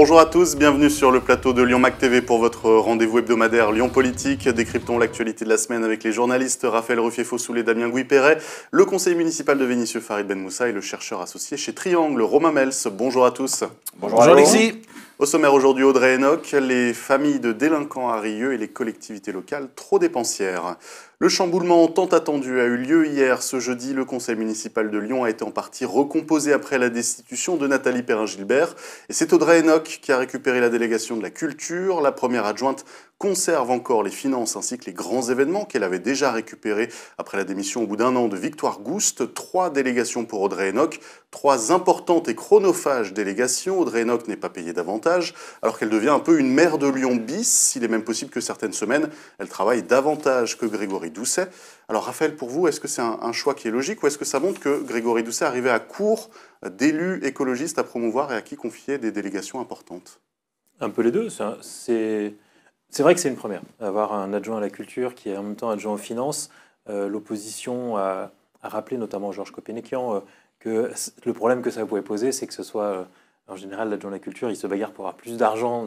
Bonjour à tous, bienvenue sur le plateau de Lyon Mag TV pour votre rendez-vous hebdomadaire Lyon Politique. Décryptons l'actualité de la semaine avec les journalistes Raphaël Ruffier-Fossoul et Damien Gouy-Perret, le conseiller municipal de Vénissieux Farid Ben Moussa et le chercheur associé chez Triangle, Romain Mels. Bonjour à tous. Bonjour Alexis. Au sommaire aujourd'hui, Audrey Hénoch, les familles de délinquants à Rieux et les collectivités locales trop dépensières. Le chamboulement tant attendu a eu lieu hier. Ce jeudi, le conseil municipal de Lyon a été en partie recomposé après la destitution de Nathalie Perrin-Gilbert. Et c'est Audrey Hénoch qui a récupéré la délégation de la culture. La première adjointe conserve encore les finances ainsi que les grands événements qu'elle avait déjà récupérés après la démission au bout d'un an de Victoire Gouste. 3 délégations pour Audrey Hénoch, 3 importantes et chronophages délégations. Audrey Hénoch n'est pas payée davantage alors qu'elle devient un peu une maire de Lyon bis. Il est même possible que certaines semaines, elle travaille davantage que Grégory Doucet. Alors Raphaël, pour vous, est-ce que c'est un choix qui est logique ou est-ce que ça montre que Grégory Doucet arrivait à court d'élus écologistes à promouvoir et à qui confier des délégations importantes? Un peu les deux. C'est vrai que c'est une première. Avoir un adjoint à la culture qui est en même temps adjoint aux finances. L'opposition a rappelé, notamment Georges Copénéquian, que le problème que ça pouvait poser, c'est que ce soit... En général, l'adjoint à la culture, il se bagarre pour avoir plus d'argent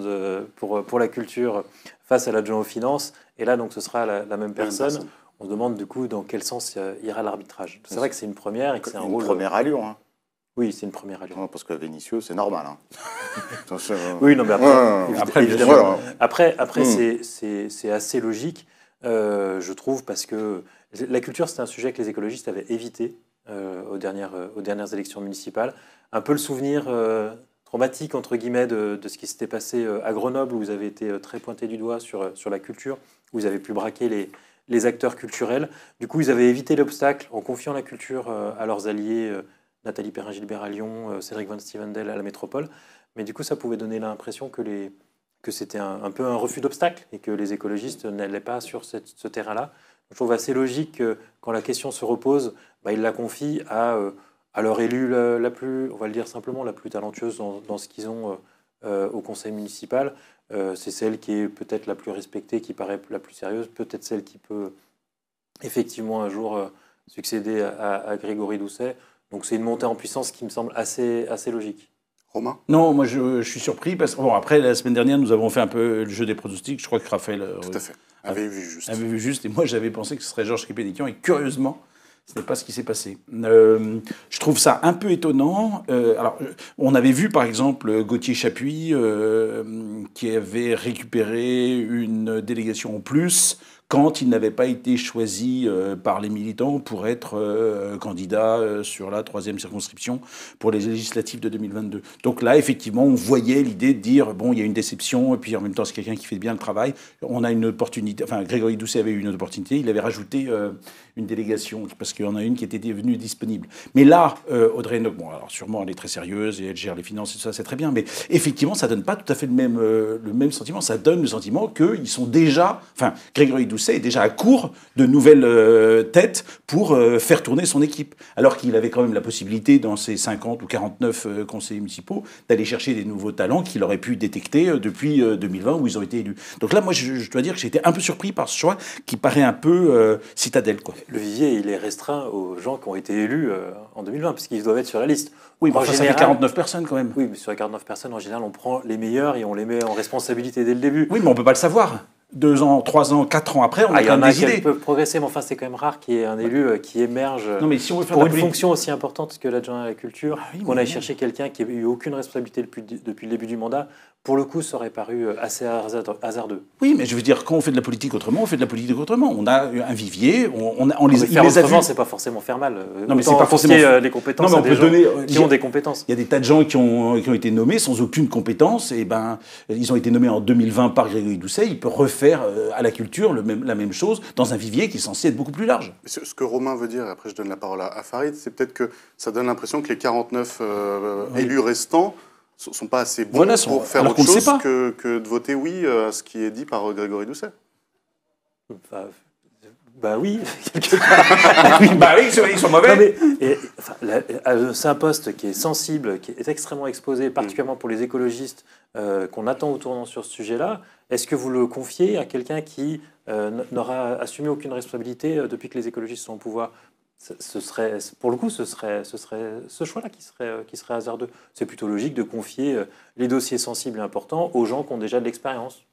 pour la culture face à l'adjoint aux finances. Et là, donc, ce sera la même personne. On se demande du coup dans quel sens ira l'arbitrage. C'est vrai que c'est une première et que c'est un rôle... Une première à Lyon. Hein. Oui, c'est une première à Lyon. Non, parce que Vénissieux, c'est normal. Hein. Oui, non, mais après, après, c'est assez logique, je trouve, parce que la culture, c'est un sujet que les écologistes avaient évité aux dernières élections municipales. Un peu le souvenir traumatique, entre guillemets, de ce qui s'était passé à Grenoble, où vous avez été très pointé du doigt sur la culture, où vous avez pu braquer les acteurs culturels. Du coup, ils avaient évité l'obstacle en confiant la culture à leurs alliés, Nathalie Perrin-Gilbert à Lyon, Cédric Van Stevendel à la métropole. Mais du coup, ça pouvait donner l'impression que c'était un peu un refus d'obstacle et que les écologistes n'allaient pas sur ce terrain-là. Je trouve assez logique que quand la question se repose, ils la confient à leur élue la plus, on va le dire simplement, la plus talentueuse dans ce qu'ils ont au conseil municipal. C'est celle qui est peut-être la plus respectée, qui paraît la plus sérieuse, peut-être celle qui peut effectivement un jour succéder à Grégory Doucet. Donc c'est une montée en puissance qui me semble assez logique. Romain ? Non, moi je suis surpris parce que après la semaine dernière nous avons fait un peu le jeu des pronostics. Je crois que Raphaël tout à fait avait vu juste. Et moi j'avais pensé que ce serait Georges Copénéquian et curieusement ce n'est pas ce qui s'est passé. Je trouve ça un peu étonnant. Alors, on avait vu par exemple Gauthier Chapuis qui avait récupéré une délégation en plus quand il n'avait pas été choisi par les militants pour être candidat sur la 3e circonscription pour les législatives de 2022. Donc là, effectivement, on voyait l'idée de dire, bon, il y a une déception, et puis en même temps, c'est quelqu'un qui fait bien le travail. On a une opportunité, enfin, Grégory Doucet avait eu une opportunité, il avait rajouté une délégation, parce qu'il y en a une qui était devenue disponible. Mais là, Audrey Hénoch, bon, alors sûrement, elle est très sérieuse, et elle gère les finances et tout ça, c'est très bien, mais effectivement, ça donne pas tout à fait le même sentiment. Ça donne le sentiment qu'ils sont déjà, enfin, Grégory Doucet est déjà à court de nouvelles têtes pour faire tourner son équipe. Alors qu'il avait quand même la possibilité, dans ses 50 ou 49 conseillers municipaux, d'aller chercher des nouveaux talents qu'il aurait pu détecter depuis 2020 où ils ont été élus. Donc là, moi, je dois dire que j'ai été un peu surpris par ce choix qui paraît un peu citadelle, quoi. Le vivier, il est restreint aux gens qui ont été élus en 2020, puisqu'ils doivent être sur la liste. Oui, mais enfin, ça fait 49 personnes quand même. Oui, mais sur les 49 personnes, en général, on prend les meilleurs et on les met en responsabilité dès le début. Oui, mais on ne peut pas le savoir. 2 ans, 3 ans, 4 ans après, on a quand même des idées. Il y en a qui peuvent progresser, mais enfin, c'est quand même rare qu'il y ait un élu qui émerge non, mais si on veut faire pour une fonction aussi importante que l'adjoint à la culture, qu'on aille chercher quelqu'un qui n'a eu aucune responsabilité depuis le début du mandat. Pour le coup, ça aurait paru assez hasardeux. Oui, mais je veux dire, quand on fait de la politique autrement, on fait de la politique autrement. On a un vivier, on les faire autrement, c'est pas forcément faire mal. Non, mais c'est pas forcément les compétences. Non, mais on peut donner qui ont des compétences. Il y a des tas de gens qui ont été nommés sans aucune compétence. Et ils ont été nommés en 2020 par Grégory Doucet. Il peut refaire à la culture la même chose dans un vivier qui est censé être beaucoup plus large. Ce que Romain veut dire, et après je donne la parole à Farid, c'est peut-être que ça donne l'impression que les 49 élus restants ne sont pas assez bons pour faire autre chose que de voter oui à ce qui est dit par Grégory Doucet. Bah oui, ils sont mauvais. C'est un poste qui est sensible, qui est extrêmement exposé, particulièrement pour les écologistes, qu'on attend au tournant sur ce sujet-là. Est-ce que vous le confiez à quelqu'un qui n'aura assumé aucune responsabilité depuis que les écologistes sont au pouvoir ? pour le coup, ce serait ce choix-là qui serait hasardeux. C'est plutôt logique de confier les dossiers sensibles et importants aux gens qui ont déjà de l'expérience.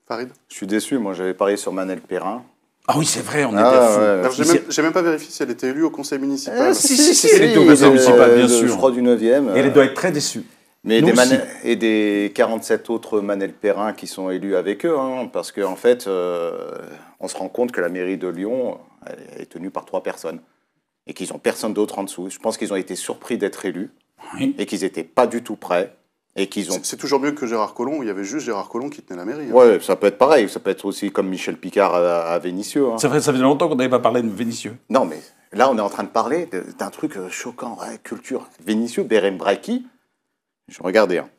Farid? Je suis déçu, moi j'avais parié sur Manel Perrin. Ah oui, c'est vrai, on était fous. ouais. Alors, j'ai même pas vérifié si elle était élue au conseil municipal. si, elle est au conseil municipal, bien sûr. Je crois du 9e. Et elle doit être très déçue. Mais Nous aussi. et des 47 autres Manel Perrin qui sont élus avec eux, hein, parce qu'en fait, on se rend compte que la mairie de Lyon elle est tenue par 3 personnes et qu'ils n'ont personne d'autre en dessous. Je pense qu'ils ont été surpris d'être élus et qu'ils n'étaient pas du tout prêts. Et qu'ils ont... C'est toujours mieux que Gérard Collomb, où il y avait juste Gérard Collomb qui tenait la mairie. Hein. Ouais, ça peut être pareil. Ça peut être aussi comme Michel Picard à Vénissieux. Hein. Ça fait longtemps qu'on n'avait pas parlé de Vénissieux. Non, mais là, on est en train de parler d'un truc choquant. Ouais, culture. Vénissieux, Berem Braki, je regardais. Hein.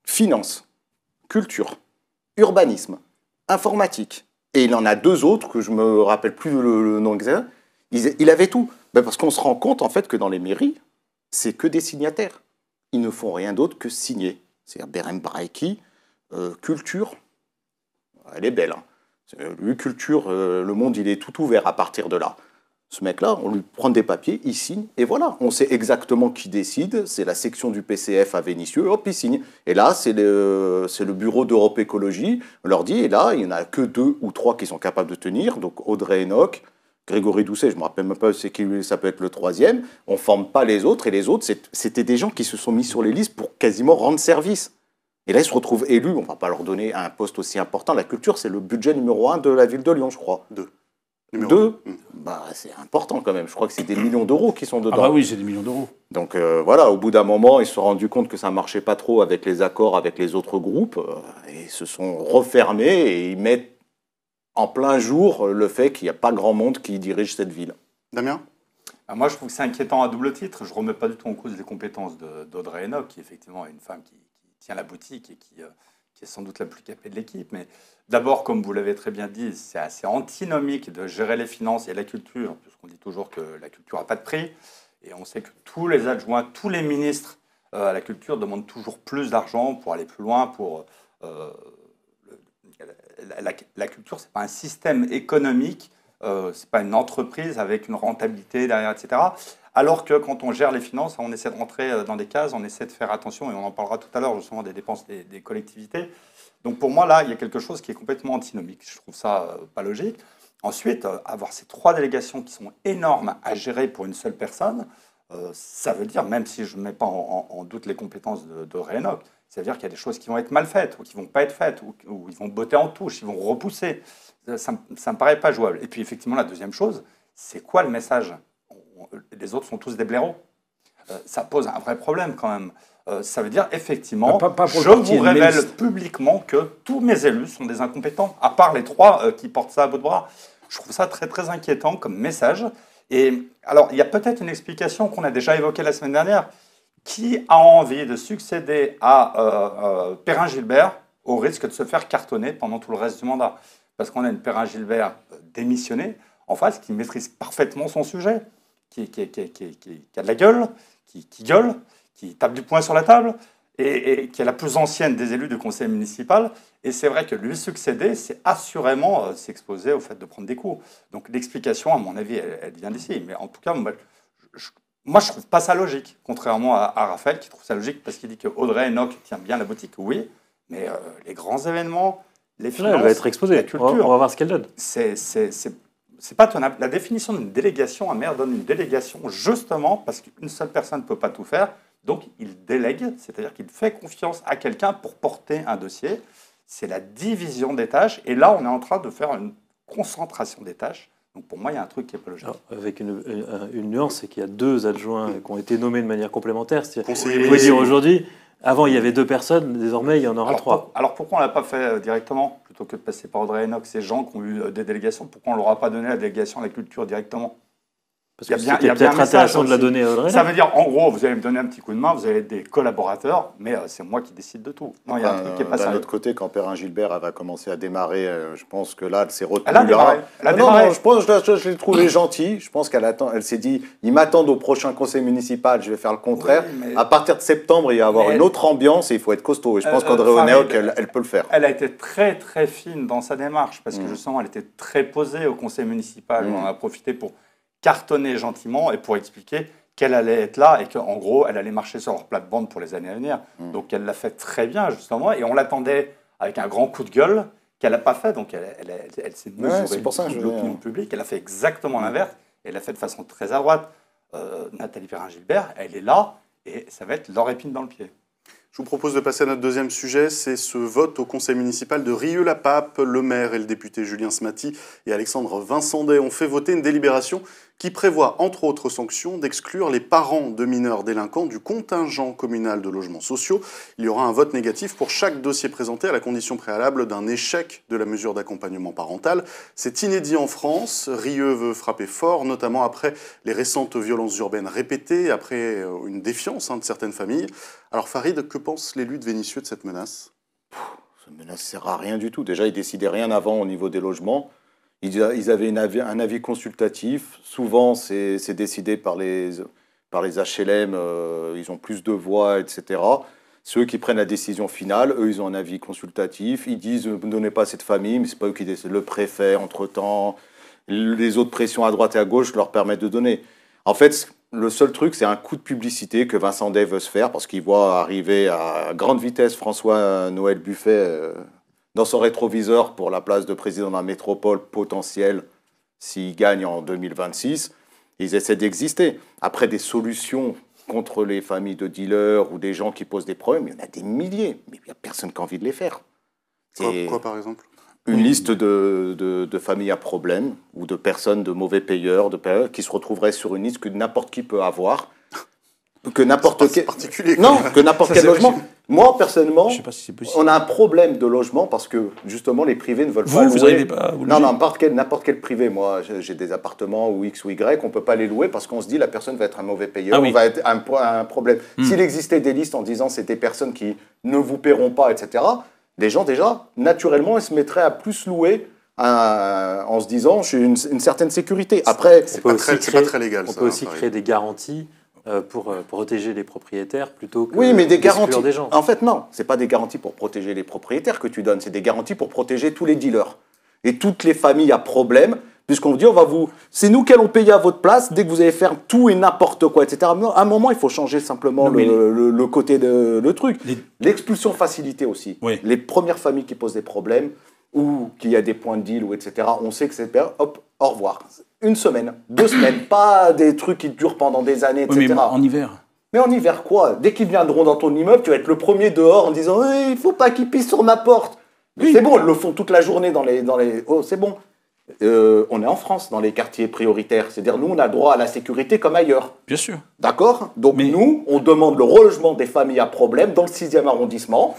Finance, culture, urbanisme, informatique. Et il en a 2 autres que je me rappelle plus le nom exact. Il avait tout. Ben parce qu'on se rend compte, en fait, que dans les mairies, c'est que des signataires. Ils ne font rien d'autre que signer. C'est-à-dire Berem Braki, culture, elle est belle. Hein. Lui, culture, le monde, il est tout ouvert à partir de là. Ce mec-là, on lui prend des papiers, il signe, et voilà. On sait exactement qui décide. C'est la section du PCF à Vénissieux, hop, il signe. Et là, c'est le bureau d'Europe Écologie. On leur dit, et là, il n'y en a que 2 ou 3 qui sont capables de tenir. Donc Audrey Enoch, Grégory Doucet, je ne me rappelle même pas c'est qui, ça peut être le 3e. On ne forme pas les autres, et les autres, c'était des gens qui se sont mis sur les listes pour quasiment rendre service. Et là, ils se retrouvent élus. On ne va pas leur donner un poste aussi important. La culture, c'est le budget numéro 1 de la ville de Lyon, je crois. 2. 2, bah, c'est important quand même. Je crois que c'est des millions d'euros qui sont dedans. Ah bah oui, c'est des millions d'euros. Donc voilà, au bout d'un moment, ils se sont rendus compte que ça ne marchait pas trop avec les accords avec les autres groupes et se sont refermés et ils mettent en plein jour le fait qu'il n'y a pas grand monde qui dirige cette ville. Damien? Moi, je trouve que c'est inquiétant à double titre. Je ne remets pas du tout en cause les compétences d'Audrey Enoch, qui effectivement est une femme qui tient la boutique et qui est sans doute la plus capée de l'équipe. Mais d'abord, comme vous l'avez très bien dit, c'est assez antinomique de gérer les finances et la culture, puisqu'on dit toujours que la culture n'a pas de prix. Et on sait que tous les adjoints, tous les ministres à la culture demandent toujours plus d'argent pour aller plus loin. La culture, ce n'est pas un système économique, ce n'est pas une entreprise avec une rentabilité derrière, etc. Alors que quand on gère les finances, on essaie de rentrer dans des cases, on essaie de faire attention, et on en parlera tout à l'heure justement des dépenses des collectivités. Donc pour moi, là, il y a quelque chose qui est complètement antinomique. Je trouve ça pas logique. Ensuite, avoir ces 3 délégations qui sont énormes à gérer pour une seule personne, ça veut dire, même si je ne mets pas en doute les compétences de Enoch, ça veut dire qu'il y a des choses qui vont être mal faites, ou qui ne vont pas être faites, ou ils vont botter en touche, ils vont repousser. Ça ne me paraît pas jouable. Et puis effectivement, la deuxième chose, c'est quoi le message? Les autres sont tous des blaireaux. Ça pose un vrai problème quand même. Ça veut dire effectivement, je vous révèle publiquement que tous mes élus sont des incompétents, à part les 3 qui portent ça à bout de bras. Je trouve ça très très inquiétant comme message. Et alors, il y a peut-être une explication qu'on a déjà évoquée la semaine dernière. Qui a envie de succéder à Perrin Gilbert au risque de se faire cartonner pendant tout le reste du mandat? Parce qu'on a une Perrin Gilbert démissionnée en face qui maîtrise parfaitement son sujet, qui a de la gueule, qui gueule, qui tape du poing sur la table et qui est la plus ancienne des élus du conseil municipal. Et c'est vrai que lui succéder, c'est assurément s'exposer au fait de prendre des coups. Donc l'explication, à mon avis, elle vient d'ici. Mais en tout cas, moi, je ne trouve pas ça logique, contrairement à Raphaël, qui trouve ça logique parce qu'il dit que Audrey Enoch tient bien la boutique. Oui, mais les grands événements, les finances, elle va être exposée. la culture, on va voir ce qu'elle donne. C'est pas tenable. La définition d'une délégation, un maire donne une délégation justement parce qu'une seule personne ne peut pas tout faire. Donc, il délègue, c'est-à-dire qu'il fait confiance à quelqu'un pour porter un dossier. C'est la division des tâches. Et là, on est en train de faire une concentration des tâches. Donc, pour moi, il y a un truc qui n'est pas logique. Alors, avec une nuance, c'est qu'il y a 2 adjoints qui ont été nommés de manière complémentaire. Vous Conseiller pouvez dire aujourd'hui, avant, il y avait 2 personnes, désormais, il y en aura 3. Alors, pourquoi on ne l'a pas fait directement, plutôt que de passer par Audrey Enoch, ces gens qui ont eu des délégations, pourquoi on ne leur a pas donné la délégation à la culture directement? Parce que c'était peut-être intéressant de la donner à Audrey. Ça veut dire, en gros, vous allez me donner un petit coup de main, vous avez des collaborateurs, mais c'est moi qui décide de tout. Non, il y a un truc qui n'est pas ça. D'un autre côté, quand Perrin Gilbert va commencer à démarrer, je pense que là, elle s'est retenue. Elle a démarré. Non, je l'ai trouvé gentil. Je pense elle s'est dit, ils m'attendent au prochain conseil municipal, je vais faire le contraire. Oui, mais... À partir de septembre, il va y avoir une autre ambiance et il faut être costaud. Et je pense qu'Audrey Enoch, elle peut le faire. Elle a été très très fine dans sa démarche, parce que justement, elle était très posée au conseil municipal. On en a profité pour cartonné gentiment et pour expliquer qu'elle allait être là et qu'en gros, elle allait marcher sur leur plate-bande pour les années à venir. Donc elle l'a fait très bien, justement, et on l'attendait avec un grand coup de gueule qu'elle n'a pas fait. Donc elle s'est mesurée c'est pour ça que l'opinion publique. Elle a fait exactement l'inverse. Elle l'a fait de façon très à droite. Nathalie Perrin-Gilbert, elle est là et ça va être leur épine dans le pied. Je vous propose de passer à notre deuxième sujet, c'est ce vote au conseil municipal de Rieux-la-Pape. Le maire et le député Julien Smati et Alexandre Vincendet ont fait voter une délibération qui prévoit, entre autres sanctions, d'exclure les parents de mineurs délinquants du contingent communal de logements sociaux. Il y aura un vote négatif pour chaque dossier présenté à la condition préalable d'un échec de la mesure d'accompagnement parental. C'est inédit en France. Rieux veut frapper fort, notamment après les récentes violences urbaines répétées, après une défiance de certaines familles. Alors Farid, que pense l'élu de Vénissieux de cette menace ? Cette menace ne sert à rien du tout. Déjà, ils ne décidaient rien avant au niveau des logements. Ils avaient un avis consultatif. Souvent, c'est décidé par les HLM. Ils ont plus de voix, etc. Ceux qui prennent la décision finale, eux, ils ont un avis consultatif. Ils disent ne donnez pas à cette famille, mais ce n'est pas eux qui décident. Le préfet, entre-temps, les autres pressions à droite et à gauche leur permettent de donner. En fait, le seul truc, c'est un coup de publicité que Vincendet veut se faire parce qu'il voit arriver à grande vitesse François-Noël Buffet dans son rétroviseur pour la place de président de la métropole potentielle s'il gagne en 2026. Ils essaient d'exister. Après, des solutions contre les familles de dealers ou des gens qui posent des problèmes, il y en a des milliers, mais il n'y a personne qui a envie de les faire. Quoi par exemple ? Une liste de familles à problème ou de personnes de mauvais payeurs, qui se retrouveraient sur une liste que n'importe qui peut avoir. Que n'importe quel... particulier. Non, que n'importe quel logement. Moi, personnellement, Je sais pas si c'est possible. on a un problème de logement parce que, justement, les privés ne veulent pas louer. Vous n'arrivez pas à vous Non, loger. n'importe quel privé. Moi, j'ai des appartements ou X ou Y, on ne peut pas les louer parce qu'on se dit la personne va être un mauvais payeur, Ah oui. on va être un problème. S'il existait des listes en disant c'est des personnes qui ne vous paieront pas, etc., les gens, déjà, naturellement, ils se mettraient à plus louer en se disant j'ai une certaine sécurité. Après, C'est pas très légal. On ça, peut aussi Farid. créer des garanties pour protéger les propriétaires plutôt que oui, mais des d'exclure garanties. des gens. En fait, non, c'est pas des garanties pour protéger les propriétaires que tu donnes, c'est des garanties pour protéger tous les dealers et toutes les familles à problème, puisqu'on vous dit c'est nous qui allons payer à votre place dès que vous allez faire tout et n'importe quoi, etc. À un moment, il faut changer simplement le côté de le truc. L'expulsion facilitée aussi. Oui. Les premières familles qui posent des problèmes ou qu'il y a des points de deal ou etc. On sait que c'est hop, au revoir. Une semaine, 2 semaines, pas des trucs qui durent pendant des années, etc. Oui, mais en hiver. Mais en hiver, quoi? Dès qu'ils viendront dans ton immeuble, tu vas être le premier dehors en disant il faut pas qu'ils pissent sur ma porte. Oui. C'est bon, ils le font toute la journée dans les... Oh, c'est bon. On est en France, dans les quartiers prioritaires. C'est-à-dire, nous, on a droit à la sécurité comme ailleurs. Bien sûr. D'accord? Donc, Mais- nous, on demande le relogement des familles à problème dans le 6e arrondissement.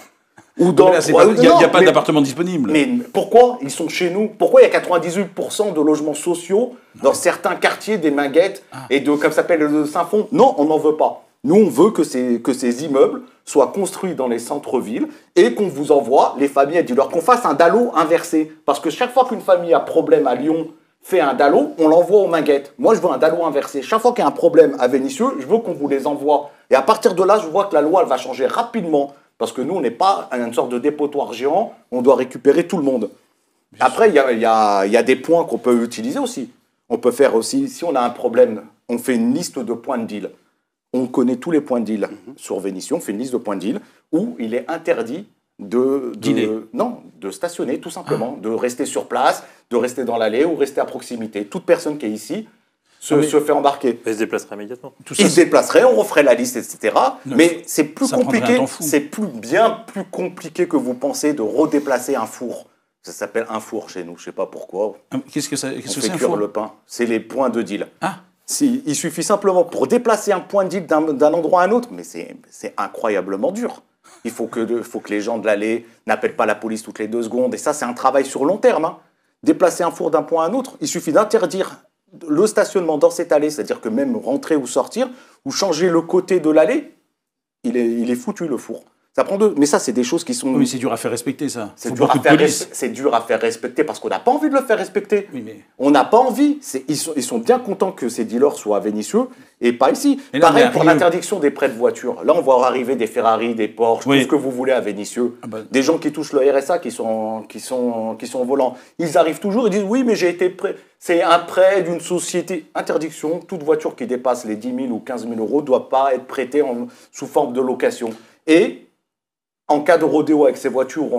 Ou dans... Mais là, il n'y a pas d'appartement disponible. Mais pourquoi ils sont chez nous? Pourquoi il y a 98% de logements sociaux dans certains quartiers des Minguettes et de, comme ça s'appelle, le Saint-Fond? Non, on n'en veut pas. Nous, on veut que ces immeubles soient construits dans les centres-villes et qu'on vous envoie les familles à dealers, qu'on fasse un DALO inversé. Parce que chaque fois qu'une famille a problème à Lyon fait un DALO, on l'envoie aux Minguettes. Moi, je veux un DALO inversé. Chaque fois qu'il y a un problème à Vénissieux, je veux qu'on vous les envoie. Et à partir de là, je vois que la loi, elle va changer rapidement. Parce que nous, on n'est pas une sorte de dépotoir géant, on doit récupérer tout le monde. Après, il y a des points qu'on peut utiliser aussi. On peut faire aussi, si on a un problème, on fait une liste de points de deal. On connaît tous les points de deal sur Vénissieux, on fait une liste de points de deal où il est interdit de stationner tout simplement, de rester sur place, de rester dans l'allée ou rester à proximité. Toute personne qui est ici se fait embarquer. Elle se déplacera immédiatement. Tout ça, Ils se déplaceraient, on referait la liste, etc. Non, Mais c'est plus ça prendrait un compliqué, temps fou. c'est bien plus compliqué que vous pensez de redéplacer un four. Ça s'appelle un four chez nous, je sais pas pourquoi. Qu'est-ce que On c'est fait un cuire four le pain. C'est les points de deal. Ah, Il suffit simplement pour déplacer un point de deal d'un endroit à un autre, mais c'est incroyablement dur. Il faut que les gens de l'allée n'appellent pas la police toutes les 2 secondes. Et ça, c'est un travail sur long terme. Hein. Déplacer un four d'un point à un autre, il suffit d'interdire le stationnement dans cette allée, c'est-à-dire que même rentrer ou sortir, ou changer le côté de l'allée, il est foutu le four. Ça prend deux. Mais ça, c'est des choses qui sont... Oui, mais c'est dur à faire respecter, ça. C'est Faut dur, beaucoup de police. c'est dur à faire respecter parce qu'on n'a pas envie de le faire respecter. Oui, mais... On n'a pas envie. Ils sont bien contents que ces dealers soient à Vénissieux et pas ici. Et là, Pareil on est à pour Rieux. l'interdiction des prêts de voitures. Là, on va voir arriver des Ferrari, des Porsche, Oui. tout ce que vous voulez à Vénissieux. Ah bah. Des gens qui touchent le RSA, qui sont au volant. Ils arrivent toujours et disent oui, mais j'ai été prêt. C'est un prêt d'une société. Interdiction. Toute voiture qui dépasse les 10 000 ou 15 000 euros ne doit pas être prêtée sous forme de location. Et en cas de rodéo avec ces voitures,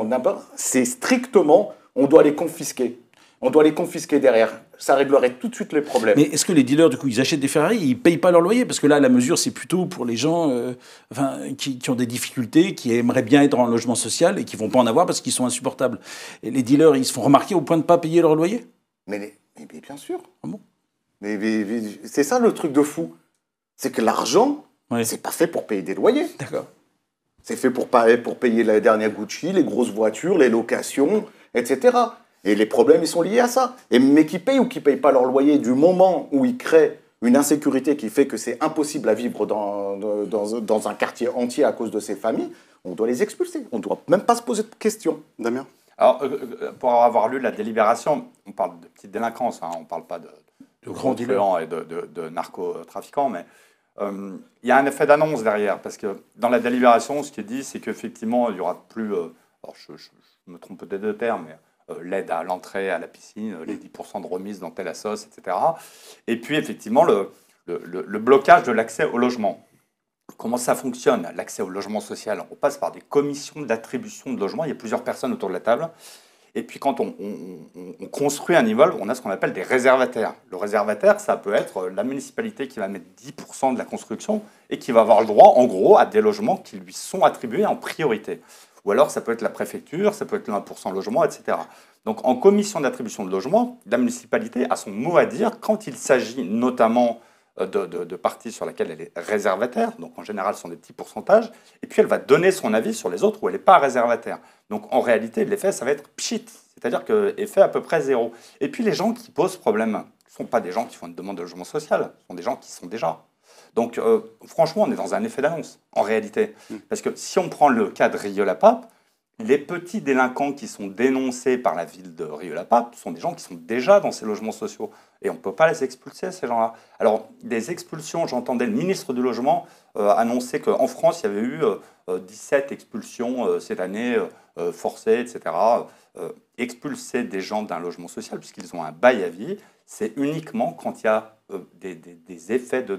c'est strictement, on doit les confisquer. On doit les confisquer derrière. Ça réglerait tout de suite les problèmes. Mais est-ce que les dealers, du coup, ils achètent des Ferrari, ils ne payent pas leur loyer? Parce que là, la mesure, c'est plutôt pour les gens qui ont des difficultés, qui aimeraient bien être en logement social et qui ne vont pas en avoir parce qu'ils sont insupportables. Et les dealers, ils se font remarquer au point de ne pas payer leur loyer? Mais bien sûr. Ah bon? Mais c'est ça le truc de fou. C'est que l'argent, Ouais. c'est pas fait pour payer des loyers. D'accord. C'est fait pour payer la dernière Gucci, les grosses voitures, les locations, etc. Et les problèmes, ils sont liés à ça. Mais qui payent ou qui ne payent pas leur loyer, du moment où ils créent une insécurité qui fait que c'est impossible à vivre dans un quartier entier à cause de ces familles, on doit les expulser. On ne doit même pas se poser de questions. Damien? Alors, pour avoir lu la délibération, on parle de petite délinquance, hein, on ne parle pas de grands dealers truands et de narcotrafiquants, mais il y a un effet d'annonce derrière, parce que dans la délibération, ce qui est dit, c'est qu'effectivement, il n'y aura plus, alors je me trompe peut-être de terme, mais l'aide à l'entrée à la piscine, les 10% de remise dans telle assoce, etc. Et puis, effectivement, le blocage de l'accès au logement. Comment ça fonctionne, l'accès au logement social? On passe par des commissions d'attribution de logement. Il y a plusieurs personnes autour de la table. Et puis, quand on construit un immeuble, on a ce qu'on appelle des réservataires. Le réservataire, ça peut être la municipalité qui va mettre 10% de la construction et qui va avoir le droit, en gros, à des logements qui lui sont attribués en priorité. Ou alors, ça peut être la préfecture, ça peut être le 1% logement, etc. Donc, en commission d'attribution de logement, la municipalité a son mot à dire quand il s'agit notamment de parties sur laquelle elle est réservataire, donc en général ce sont des petits pourcentages, et puis elle va donner son avis sur les autres où elle n'est pas réservataire. Donc en réalité, l'effet, ça va être pchit, c'est-à-dire que effet à peu près zéro. Et puis les gens qui posent problème ne sont pas des gens qui font une demande de logement social, ce sont des gens qui sont déjà. Donc franchement, on est dans un effet d'annonce, en réalité. Parce que si on prend le cas de Rieux-la-Pape, les petits délinquants qui sont dénoncés par la ville de Rieux-la-Pape sont des gens qui sont déjà dans ces logements sociaux. Et on ne peut pas les expulser, ces gens-là. Alors, des expulsions, j'entendais le ministre du Logement annoncer qu'en France, il y avait eu 17 expulsions cette année, forcées, etc. Expulser des gens d'un logement social, puisqu'ils ont un bail à vie, c'est uniquement quand il y a des effets de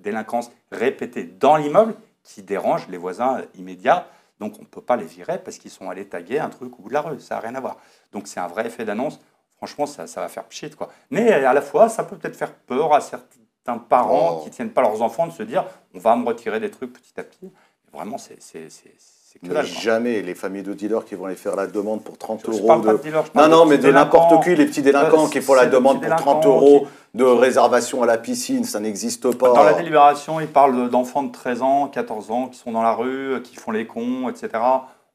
délinquance répétés dans l'immeuble qui dérangent les voisins immédiats. Donc, on ne peut pas les virer parce qu'ils sont allés taguer un truc au bout de la rue. Ça n'a rien à voir. Donc, c'est un vrai effet d'annonce. Franchement, ça va faire pchit, quoi. Mais à la fois, ça peut peut-être faire peur à certains parents qui ne tiennent pas leurs enfants de se dire on va me retirer des trucs petit à petit. Vraiment, c'est que Mais dalle. jamais les familles de dealers qui vont aller faire la demande pour 30 Je euros. parle pas de dealers, je parle Non, de mais petits de n'importe délinquants. qui, les petits délinquants qui font la C'est des demande petits pour 30 délinquants euros de réservation à la piscine, ça n'existe pas. Dans la délibération, ils parlent d'enfants de 13 ans, 14 ans qui sont dans la rue, qui font les cons, etc.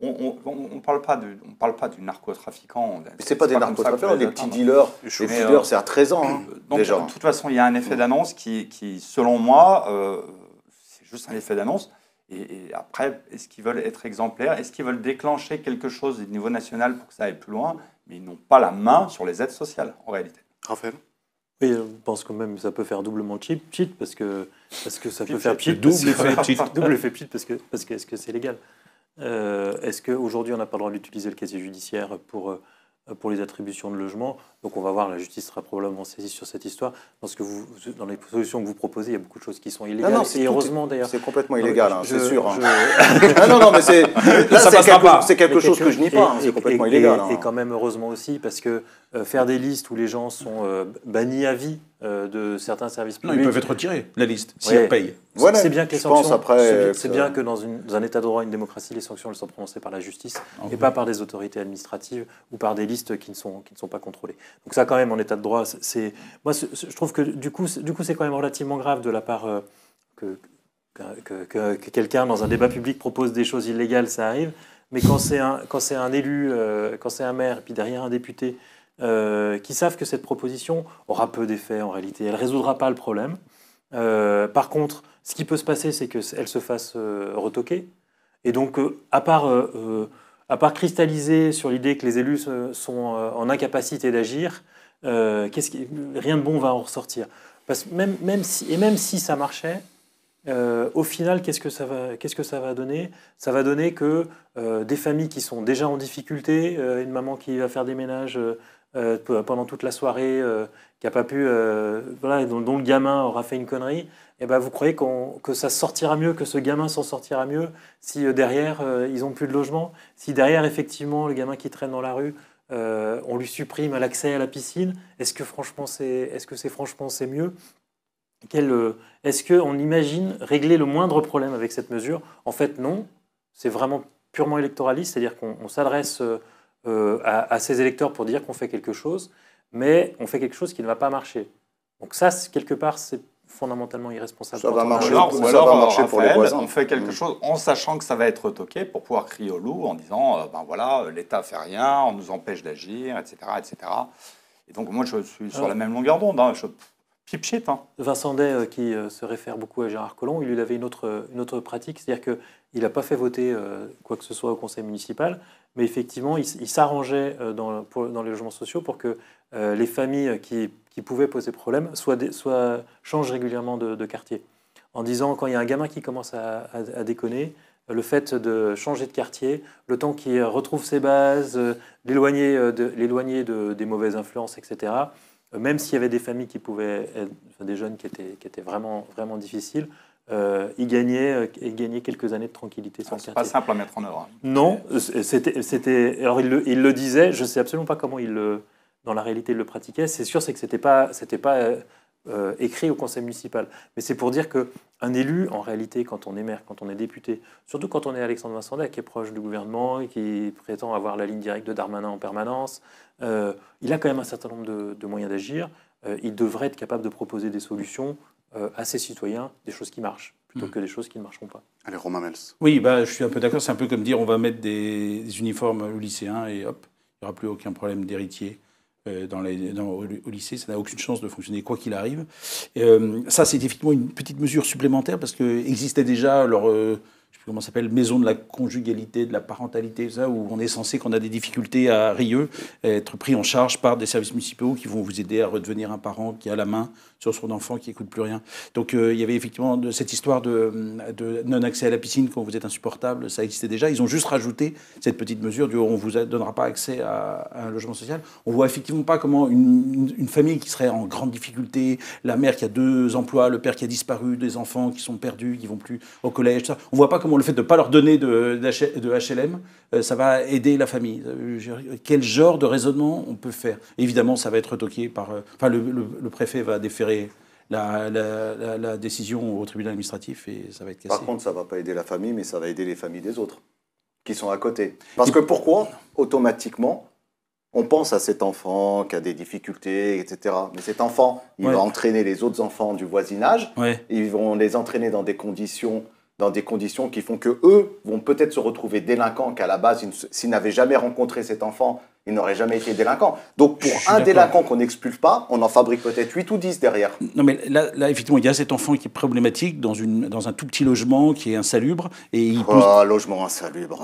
On parle pas du narcotrafiquant. Mais c'est pas des comme ça narcotrafiquants, qu'on peut les des petits atteindre. dealers. Les Mais, dealers, c'est à 13 ans, hein, Donc, déjà. de toute façon, il y a un effet d'annonce qui selon moi, c'est juste un effet d'annonce. Et après, est-ce qu'ils veulent être exemplaires? Est-ce qu'ils veulent déclencher quelque chose au niveau national pour que ça aille plus loin? Mais ils n'ont pas la main sur les aides sociales, en réalité. Raphaël? Oui, je pense quand même que ça peut faire doublement cheat parce que ça peut faire cheat. Double effet cheat. Double effet cheat parce que est-ce que c'est légal? Est-ce qu'aujourd'hui on n'a pas le droit d'utiliser le casier judiciaire pour les attributions de logement? Donc on va voir, la justice sera probablement saisie sur cette histoire. Parce que dans les solutions que vous proposez, il y a beaucoup de choses qui sont illégales. Non, et heureusement d'ailleurs. C'est complètement illégal, hein, c'est sûr. Hein. je- Ah non, mais c'est quelque Mais chose que je nie pas, hein, c'est complètement illégal. Hein. Et quand même heureusement aussi, parce que faire des listes où les gens sont bannis à vie de certains services Non, publics... ils peuvent être retirés, la liste, s'ils Ouais. payent. Voilà, c'est bien que les je pense sanctions... après C'est que- bien que dans un état de droit, une démocratie, les sanctions elles sont prononcées par la justice et pas par des autorités administratives ou par des listes qui ne sont pas contrôlées. Donc ça, quand même, en état de droit, je trouve que du coup, c'est quand même relativement grave de la part que quelqu'un dans un débat public propose des choses illégales, ça arrive. Mais quand c'est un élu, quand c'est un maire, et puis derrière un député, qui savent que cette proposition aura peu d'effet en réalité, elle ne résoudra pas le problème. Par contre, ce qui peut se passer, c'est qu'elle se fasse retoquer. Et donc, à part cristalliser sur l'idée que les élus sont en incapacité d'agir, rien de bon va en ressortir. Parce que même si ça marchait, au final, qu'est-ce que ça va donner? Ça va donner que des familles qui sont déjà en difficulté, une maman qui va faire des ménages pendant toute la soirée, qui n'a pas pu, voilà, dont le gamin aura fait une connerie, et ben vous croyez que ça sortira mieux, que ce gamin s'en sortira mieux si derrière ils n'ont plus de logement, si derrière effectivement le gamin qui traîne dans la rue, on lui supprime l'accès à la piscine? Est-ce que c'est mieux? Est-ce qu'on imagine régler le moindre problème avec cette mesure? En fait, non. C'est vraiment purement électoraliste, c'est-à-dire qu'on s'adresse à ces électeurs pour dire qu'on fait quelque chose, mais on fait quelque chose qui ne va pas marcher. Donc ça, quelque part, c'est fondamentalement irresponsable. Ça va marcher, ou alors, pour les voisins. On fait quelque chose en sachant que ça va être retoqué pour pouvoir crier au loup en disant ben voilà, l'État fait rien, on nous empêche d'agir, etc., etc. Et donc moi, je suis sur la même longueur d'onde. Hein. Pip shit. Hein. Vincent Day, qui se réfère beaucoup à Gérard Collomb, il avait une autre pratique, c'est-à-dire qu'il n'a pas fait voter quoi que ce soit au conseil municipal, mais effectivement, il s'arrangeait dans les logements sociaux pour que les familles qui pouvaient poser problème changent régulièrement de quartier. En disant, quand il y a un gamin qui commence à déconner, le fait de changer de quartier, le temps qu'il retrouve ses bases, l'éloigner des mauvaises influences, etc., même s'il y avait des familles qui pouvaient être, des jeunes qui étaient vraiment, vraiment difficiles, ils gagnaient quelques années de tranquillité sur le quartier. C'est pas simple à mettre en œuvre. Hein. Non, alors il le disait, je ne sais absolument pas comment dans la réalité il le pratiquait. C'est sûr, c'est que c'était pas écrit au conseil municipal. Mais c'est pour dire qu'un élu, en réalité, quand on est maire, quand on est député, surtout quand on est Alexandre Vincent Day, qui est proche du gouvernement et qui prétend avoir la ligne directe de Darmanin en permanence, il a quand même un certain nombre de moyens d'agir. Il devrait être capable de proposer des solutions à ses citoyens, des choses qui marchent, plutôt que des choses qui ne marcheront pas. Allez, Romain Mels. Oui, je suis un peu d'accord. C'est un peu comme dire on va mettre des uniformes aux lycéens et hop, il n'y aura plus aucun problème d'héritier. Au lycée, ça n'a aucune chance de fonctionner quoi qu'il arrive. Ça, c'est effectivement une petite mesure supplémentaire parce qu'existait déjà je sais plus comment ça s'appelle, maison de la conjugalité, de la parentalité, ça, où on est censé, qu'on a des difficultés à Rieux, être pris en charge par des services municipaux qui vont vous aider à redevenir un parent qui a la main sur son enfant qui n'écoute plus rien. Donc il y avait effectivement cette histoire de non-accès à la piscine quand vous êtes insupportable, ça existait déjà. Ils ont juste rajouté cette petite mesure on ne vous donnera pas accès à un logement social. On ne voit effectivement pas comment une famille qui serait en grande difficulté, la mère qui a 2 emplois, le père qui a disparu, des enfants qui sont perdus, qui ne vont plus au collège, tout ça. On ne voit pas comment le fait de ne pas leur donner de HLM, ça va aider la famille. Quel genre de raisonnement on peut faire? Évidemment, ça va être retoqué par... le préfet va déférer la décision au tribunal administratif et ça va être cassé. Par contre, ça ne va pas aider la famille, mais ça va aider les familles des autres qui sont à côté. Parce que pourquoi, automatiquement, on pense à cet enfant qui a des difficultés, etc. Mais cet enfant, il va entraîner les autres enfants du voisinage. Ouais. Ils vont les entraîner dans des conditions qui font qu'eux vont peut-être se retrouver délinquants, qu'à la base, s'ils n'avaient jamais rencontré cet enfant, ils n'auraient jamais été délinquants. Donc pour un délinquant qu'on n'expulse pas, on en fabrique peut-être 8 ou 10 derrière. Non mais là effectivement, il y a cet enfant qui est problématique dans un tout petit logement qui est insalubre. Logement insalubre.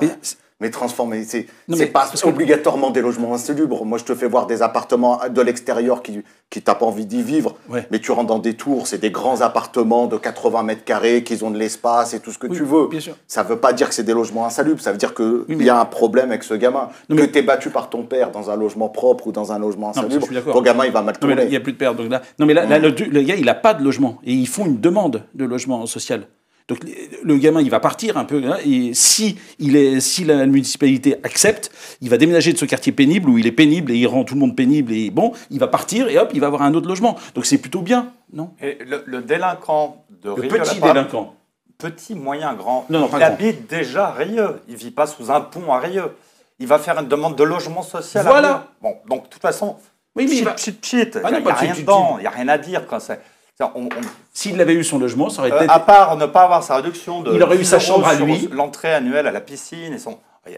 Mais transformer, c'est pas obligatoirement des logements insalubres. Moi, je te fais voir des appartements de l'extérieur qui t'as pas envie d'y vivre, mais tu rentres dans des tours, c'est des grands appartements de 80 mètres carrés, qui ont de l'espace et tout ce que tu veux. Bien sûr. Ça veut pas dire que c'est des logements insalubres, ça veut dire qu'il y a un problème avec ce gamin. Que t'es battu par ton père dans un logement propre ou dans un logement insalubre, ton gamin, il va mal tourner. Il n'y a plus de père. Donc là, le gars, il n'a pas de logement. Et ils font une demande de logement social. Donc le gamin, il va partir un peu, et si la municipalité accepte, il va déménager de ce quartier pénible où il est pénible et il rend tout le monde pénible, et bon, il va partir et hop, il va avoir un autre logement. Donc c'est plutôt bien, non? Et le délinquant de Rieux, délinquant. Petit, moyen, grand, il habite déjà à Rieux, il ne vit pas sous un pont à Rieux. Il va faire une demande de logement social à Rieux. Bon, donc de toute façon, il n'y a rien dedans, il n'y a rien à dire quand c'est... S'il avait eu son logement, ça aurait été... À part ne pas avoir sa réduction de... Il aurait eu sa chambre à lui. L'entrée annuelle à la piscine.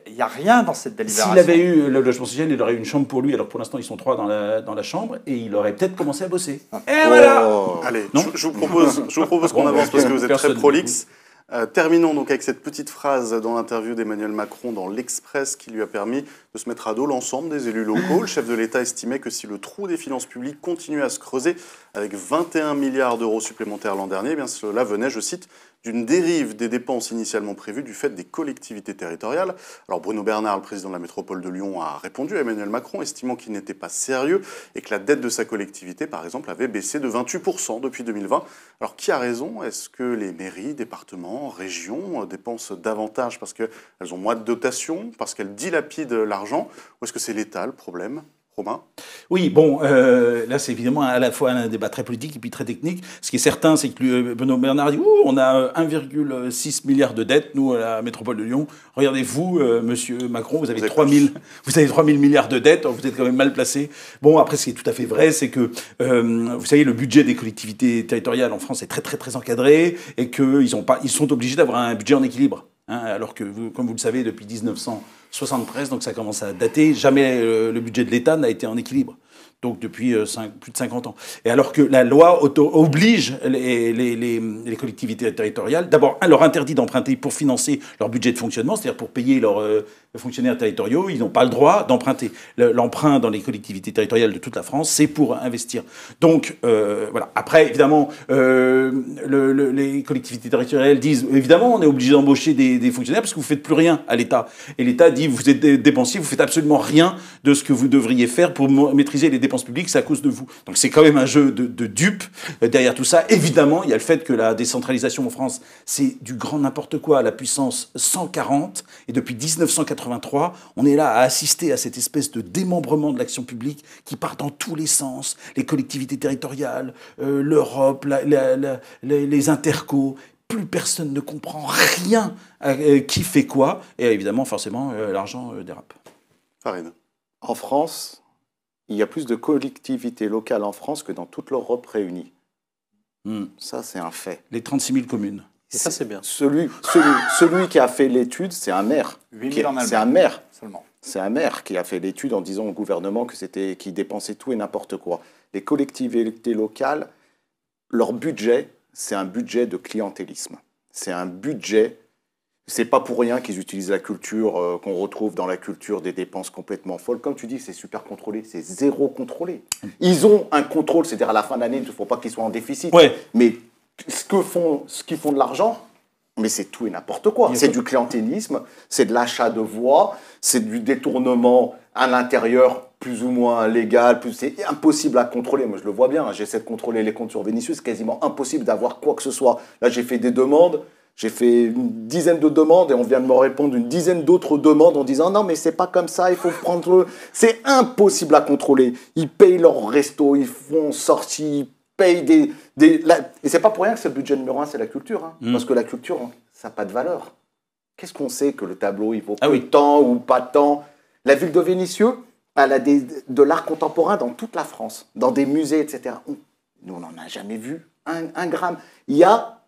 Il n'y a rien dans cette délibération. S'il avait eu le logement social, il aurait eu une chambre pour lui. Alors pour l'instant, ils sont 3 dans la chambre. Et il aurait peut-être commencé à bosser. Et voilà. Allez, je vous propose qu'on avance parce que vous êtes très prolixe. Terminons donc avec cette petite phrase dans l'interview d'Emmanuel Macron dans l'Express qui lui a permis de se mettre à dos l'ensemble des élus locaux. Le chef de l'État estimait que si le trou des finances publiques continuait à se creuser avec 21 milliards d'euros supplémentaires l'an dernier, eh bien cela venait, je cite, d'une dérive des dépenses initialement prévues du fait des collectivités territoriales. Alors Bruno Bernard, le président de la métropole de Lyon, a répondu à Emmanuel Macron, estimant qu'il n'était pas sérieux et que la dette de sa collectivité, par exemple, avait baissé de 28% depuis 2020. Alors qui a raison? Est-ce que les mairies, départements, régions dépensent davantage parce qu'elles ont moins de dotations, parce qu'elles dilapident l'argent, ou est-ce que c'est l'État le problème? Romain? Oui, bon, là c'est évidemment à la fois un débat très politique et puis très technique. Ce qui est certain, c'est que Bruno Bernard dit « on a 1,6 milliard de dettes, nous, à la métropole de Lyon. Regardez-vous, monsieur Macron, vous avez 3 000 milliards de dettes, vous êtes quand même mal placé. » Bon, après, ce qui est tout à fait vrai, c'est que, vous savez, le budget des collectivités territoriales en France est très, très, très encadré et qu'ils sont obligés d'avoir un budget en équilibre. Alors que, comme vous le savez, depuis 1973, donc ça commence à dater, jamais le budget de l'État n'a été en équilibre. Donc depuis plus de 50 ans. Et alors que la loi oblige les collectivités territoriales, d'abord, leur interdit d'emprunter pour financer leur budget de fonctionnement, c'est-à-dire pour payer leurs fonctionnaires territoriaux, ils n'ont pas le droit d'emprunter. L'emprunt dans les collectivités territoriales de toute la France, c'est pour investir. Donc, voilà. Après, évidemment, les collectivités territoriales disent, évidemment, on est obligé d'embaucher des fonctionnaires parce que vous ne faites plus rien à l'État. Et l'État dit, vous êtes dépensier, vous ne faites absolument rien de ce que vous devriez faire pour maîtriser les dépenses publiques, c'est à cause de vous. Donc c'est quand même un jeu de dupes derrière tout ça. Évidemment, il y a le fait que la décentralisation en France, c'est du grand n'importe quoi à la puissance 140. Et depuis 1983, on est là à assister à cette espèce de démembrement de l'action publique qui part dans tous les sens. Les collectivités territoriales, l'Europe, les intercos. Plus personne ne comprend rien à qui fait quoi. Et évidemment, forcément, l'argent dérape. Farid. En France, il y a plus de collectivités locales en France que dans toute l'Europe réunie. Ça, c'est un fait. Les 36 000 communes. Et ça, c'est bien. Celui qui a fait l'étude, c'est un maire. 8 000 en Allemagne. C'est un maire. Seulement. C'est un maire qui a fait l'étude en disant au gouvernement qu'il dépensait tout et n'importe quoi. Les collectivités locales, leur budget, c'est un budget de clientélisme. C'est un budget... C'est pas pour rien qu'ils utilisent la culture qu'on retrouve dans la culture des dépenses complètement folles. Comme tu dis, c'est super contrôlé, c'est zéro contrôlé. Ils ont un contrôle, c'est-à-dire à la fin de l'année, il ne faut pas qu'ils soient en déficit. Ouais. Mais ce qu'ils font de l'argent, mais c'est tout et n'importe quoi. C'est du clientélisme, c'est de l'achat de voix, c'est du détournement à l'intérieur plus ou moins légal. C'est impossible à contrôler. Moi, je le vois bien. J'essaie de contrôler les comptes sur Vinicius. C'est quasiment impossible d'avoir quoi que ce soit. Là, j'ai fait des demandes. J'ai fait une dizaine de demandes et on vient de me répondre une dizaine d'autres demandes en disant non mais c'est pas comme ça, il faut prendre... C'est impossible à contrôler. Ils payent leur resto, ils font sortie, ils payent Et c'est pas pour rien que c'est le budget numéro 1, c'est la culture. Hein. Parce que la culture, ça n'a pas de valeur. Qu'est-ce qu'on sait que le tableau, il vaut tant ou pas tant? La ville de Vénissieux, elle a de l'art contemporain dans toute la France, dans des musées, etc. Nous, on n'en a jamais vu un gramme. Il y a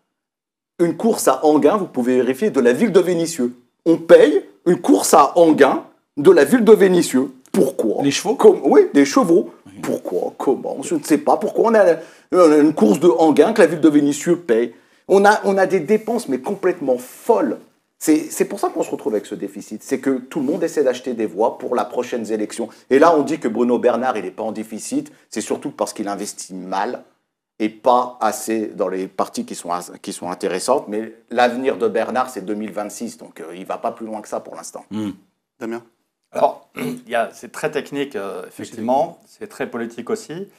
une course à Enghien, vous pouvez vérifier, de la ville de Vénissieux. On paye une course à Enghien de la ville de Vénissieux. Pourquoi? Les chevaux? Oui, des chevaux. Pourquoi? Comment? Je ne sais pas. Pourquoi on a une course de Enghien que la ville de Vénissieux paye? On a des dépenses, mais complètement folles. C'est pour ça qu'on se retrouve avec ce déficit. C'est que tout le monde essaie d'acheter des voix pour les prochaines élections. Et là, on dit que Bruno Bernard, il n'est pas en déficit. C'est surtout parce qu'il investit mal et pas assez dans les parties qui sont intéressantes. Mais l'avenir de Bernard, c'est 2026, donc il ne va pas plus loin que ça pour l'instant. Damien? Alors, c'est très technique, effectivement, c'est très politique aussi.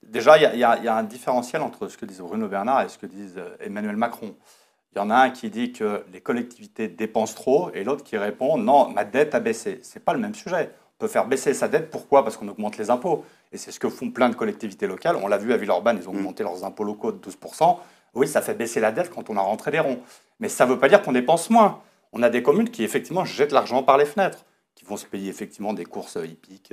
Déjà, il y a un différentiel entre ce que disent Bruno Bernard et ce que disent Emmanuel Macron. Il y en a un qui dit que les collectivités dépensent trop et l'autre qui répond « Non, ma dette a baissé ». Ce n'est pas le même sujet. On peut faire baisser sa dette, pourquoi? Parce qu'on augmente les impôts. Et c'est ce que font plein de collectivités locales. On l'a vu à Villeurbanne, ils ont augmenté leurs impôts locaux de 12%. Oui, ça fait baisser la dette quand on a rentré des ronds. Mais ça ne veut pas dire qu'on dépense moins. On a des communes qui, effectivement, jettent l'argent par les fenêtres, qui vont se payer, effectivement, des courses hippiques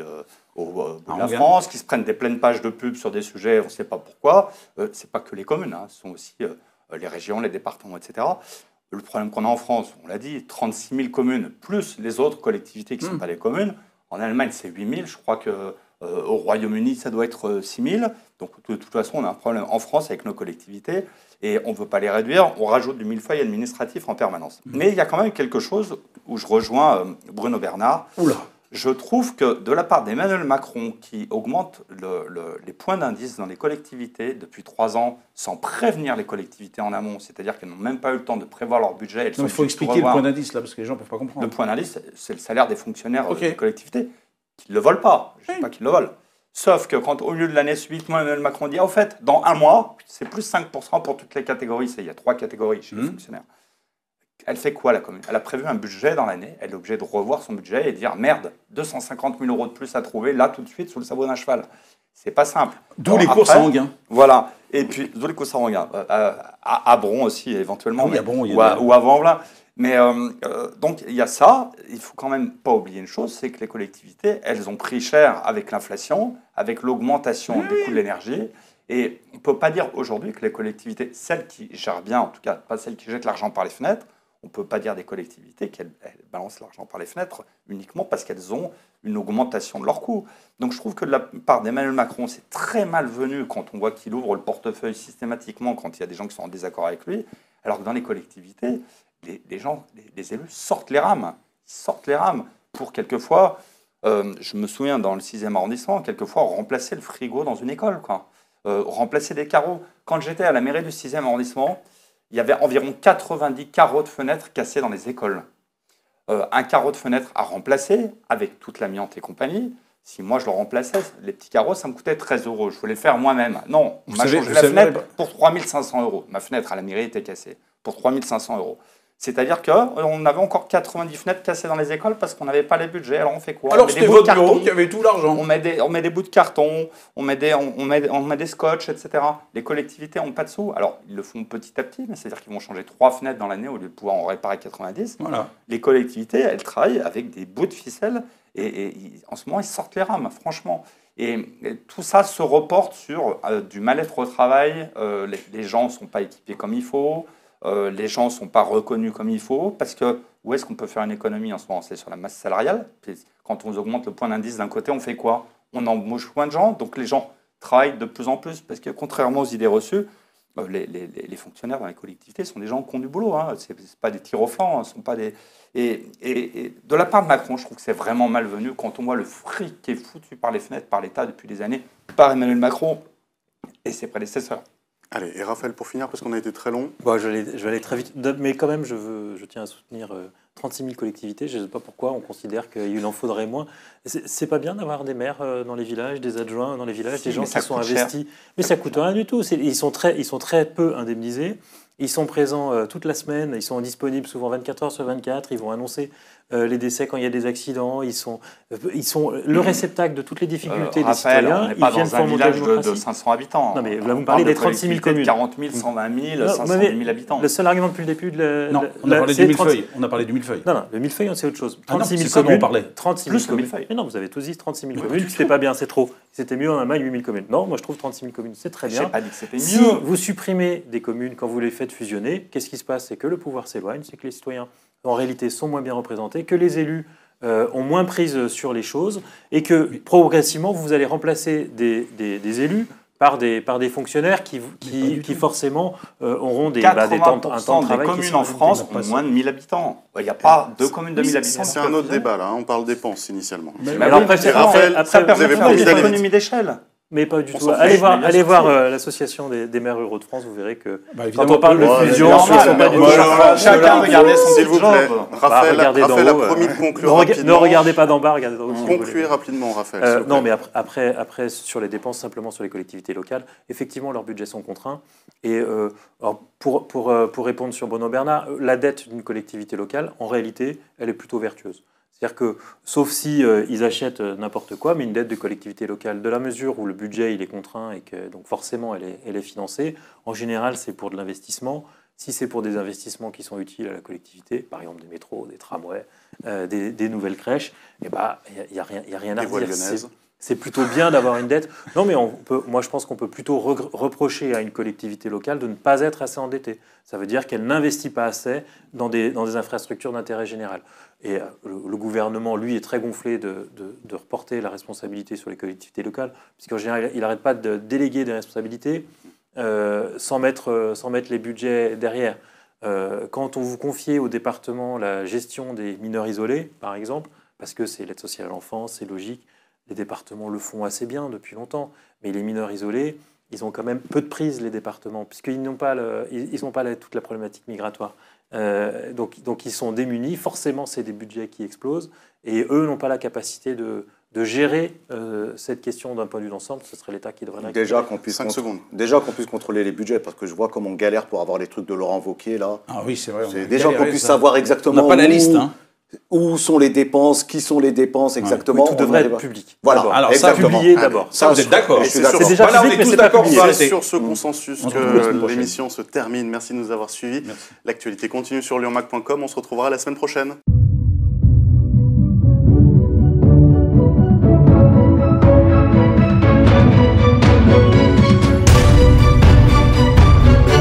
au bout de la France, qui se prennent des pleines pages de pub sur des sujets, on ne sait pas pourquoi. Ce n'est pas que les communes, ce sont aussi les régions, les départements, etc. Le problème qu'on a en France, on l'a dit, 36 000 communes, plus les autres collectivités qui ne sont pas les communes. En Allemagne, c'est 8 000. Je crois que Au Royaume-Uni, ça doit être 6 000. Donc, de toute façon, on a un problème en France avec nos collectivités et on ne veut pas les réduire. On rajoute du millefeuille administratif en permanence. Mais il y a quand même quelque chose où je rejoins Bruno Bernard. Oula. Je trouve que de la part d'Emmanuel Macron, qui augmente les points d'indice dans les collectivités depuis 3 ans sans prévenir les collectivités en amont, c'est-à-dire qu'elles n'ont même pas eu le temps de prévoir leur budget. Non, il faut expliquer le point d'indice, là, parce que les gens ne peuvent pas comprendre. Le point d'indice, c'est le salaire des fonctionnaires des collectivités qui ne le volent pas. Je ne dis pas qu'ils le volent. Sauf que quand, au lieu de l'année subitement, Emmanuel Macron dit, au fait, dans 1 mois, c'est plus 5% pour toutes les catégories. Il y a 3 catégories chez les fonctionnaires. Elle fait quoi, la commune? Elle a prévu un budget dans l'année. Elle est obligée de revoir son budget et de dire merde, 250 000 euros de plus à trouver là tout de suite sous le sabot d'un cheval. C'est pas simple. D'où les courses à Enghien. Voilà. Et puis, d'où les courses à Enghien. À Bron aussi, éventuellement. Ah oui, à Bron, ou à Vanvelin. Mais donc, il y a ça. Il faut quand même pas oublier une chose, c'est que les collectivités, elles ont pris cher avec l'inflation, avec l'augmentation des coûts de l'énergie. Et on ne peut pas dire aujourd'hui que les collectivités, celles qui gèrent bien, en tout cas pas celles qui jettent l'argent par les fenêtres, on ne peut pas dire des collectivités qu'elles balancent l'argent par les fenêtres uniquement parce qu'elles ont une augmentation de leurs coûts. Donc je trouve que de la part d'Emmanuel Macron, c'est très malvenu quand on voit qu'il ouvre le portefeuille systématiquement quand il y a des gens qui sont en désaccord avec lui, alors que dans les collectivités, les élus sortent les rames. Ils sortent les rames pour quelquefois, je me souviens dans le 6e arrondissement, quelquefois remplacer le frigo dans une école, remplacer des carreaux. Quand j'étais à la mairie du 6e arrondissement, il y avait environ 90 carreaux de fenêtres cassés dans les écoles. Un carreau de fenêtre à remplacer, avec toute l'amiante et compagnie, si moi je le remplaçais, les petits carreaux, ça me coûtait 13 €. Je voulais le faire moi-même. Non, on m'a changé la fenêtre pour 3 500 €. Ma fenêtre à la mairie était cassée pour 3 500 €. C'est-à-dire qu'on avait encore 90 fenêtres cassées dans les écoles parce qu'on n'avait pas les budgets. Alors on fait quoi? Alors c'était votre bureau qui avait tout l'argent. On met des bouts de carton, on met des scotch, etc. Les collectivités n'ont pas de sous. Alors ils le font petit à petit, mais c'est-à-dire qu'ils vont changer 3 fenêtres dans l'année au lieu de pouvoir en réparer 90. Voilà. Les collectivités, elles travaillent avec des bouts de ficelle et en ce moment, ils sortent les rames, franchement. Et tout ça se reporte sur du mal-être au travail. Les gens ne sont pas équipés comme il faut. Les gens ne sont pas reconnus comme il faut, parce que où est-ce qu'on peut faire une économie en ce moment? C'est sur la masse salariale. Puis, quand on augmente le point d'indice d'un côté, on fait quoi? On embauche moins de gens, donc les gens travaillent de plus en plus, parce que contrairement aux idées reçues, les fonctionnaires dans les collectivités sont des gens qui ont du boulot, hein. Ce n'est pas des tirs au flanc, hein. Sont pas des... et de la part de Macron, je trouve que c'est vraiment malvenu quand on voit le fric qui est foutu par les fenêtres, par l'État depuis des années, par Emmanuel Macron et ses prédécesseurs. Allez, et Raphaël, pour finir, parce qu'on a été très long. Bon, je vais aller très vite, mais quand même, je tiens à soutenir 36 000 collectivités. Je ne sais pas pourquoi on considère qu'il en faudrait moins. C'est pas bien d'avoir des maires dans les villages, des adjoints dans les villages, des gens qui sont investis. Mais ça coûte rien du tout. Ils sont très peu indemnisés. Ils sont présents toute la semaine. Ils sont disponibles souvent 24 heures sur 24. Ils vont annoncer les décès quand il y a des accidents. Ils sont le réceptacle de toutes les difficultés des citoyens. On n'est pas dans un village de 500 habitants. Non, mais là, vous me parlez des 36 000 communes. 40 000, 120 000, 500 000 habitants. Le seul argument depuis le début de Non, on a parlé du millefeuille. On a parlé du millefeuille. Non, le millefeuille, c'est autre chose. 36 000 communes. On parlait. 36 000 communes. Mais non, vous avez tous dit 36 000 communes. C'était pas bien, c'est trop. C'était mieux en Allemagne, 8 000 communes. Non, moi je trouve 36 000 communes, c'est très bien. Je n'ai pas dit que c'était mieux. Si vous supprimez des communes quand vous les faites fusionner, qu'est-ce qui se passe? C'est que le pouvoir s'éloigne, c'est que les citoyens, en réalité, sont moins bien représentés, que les élus ont moins prise sur les choses et que progressivement, vous allez remplacer des élus par des fonctionnaires qui forcément auront un temps de travail. Des communes en France ont moins de 1000 habitants. Il n'y a pas deux communes de 1000 habitants. C'est un autre débat, là. On parle dépenses initialement. Mais alors, après, ça permet des économies d'échelle. Mais pas du tout. Allez voir l'association des maires ruraux de France, vous verrez que quand on parle de fusion, chacun regardez son s'il vous plaît. Raphaël a promis de conclure rapidement. Ne regardez pas d'en bas, regardez d'en haut. Concluez rapidement, Raphaël. Non, mais après, sur les dépenses, simplement sur les collectivités locales, effectivement, leurs budgets sont contraints. Et pour répondre sur Bruno Bernard, la dette d'une collectivité locale, en réalité, elle est plutôt vertueuse. C'est-à-dire que, sauf si ils achètent n'importe quoi, mais une dette de collectivité locale, de la mesure où le budget il est contraint et que donc forcément elle est financée, en général c'est pour de l'investissement. Si c'est pour des investissements qui sont utiles à la collectivité, par exemple des métros, des tramways, des nouvelles crèches, il n'y a rien à redire. c'est plutôt bien d'avoir une dette. Non, mais moi je pense qu'on peut plutôt reprocher à une collectivité locale de ne pas être assez endettée. Ça veut dire qu'elle n'investit pas assez dans des infrastructures d'intérêt général. Et le gouvernement, lui, est très gonflé de reporter la responsabilité sur les collectivités locales, puisqu'en général, il n'arrête pas de déléguer des responsabilités sans mettre les budgets derrière. Quand on vous confiez au département la gestion des mineurs isolés, par exemple, parce que c'est l'aide sociale à l'enfance, c'est logique, les départements le font assez bien depuis longtemps, mais les mineurs isolés, ils ont quand même peu de prise, les départements, puisqu'ils n'ont pas, toute la problématique migratoire. Donc ils sont démunis, forcément c'est des budgets qui explosent, et eux n'ont pas la capacité de gérer cette question d'un point de vue d'ensemble. Ce serait l'État qui devrait l'accueillir. Déjà qu'on puisse contrôler les budgets, parce que je vois comme on galère pour avoir les trucs de Laurent Wauquiez là. Ah oui, c'est vrai. Déjà qu'on puisse savoir exactement on n'a pas la liste, hein. Où sont les dépenses, qui sont les dépenses exactement. Oui, tout devrait être public. Voilà, alors ça, publié d'abord. Ça, vous êtes d'accord. C'est déjà public, mais c'est pas publié. C'est sur ce consensus que l'émission se termine. Merci de nous avoir suivis. L'actualité continue sur lyonmac.com. On se retrouvera la semaine prochaine.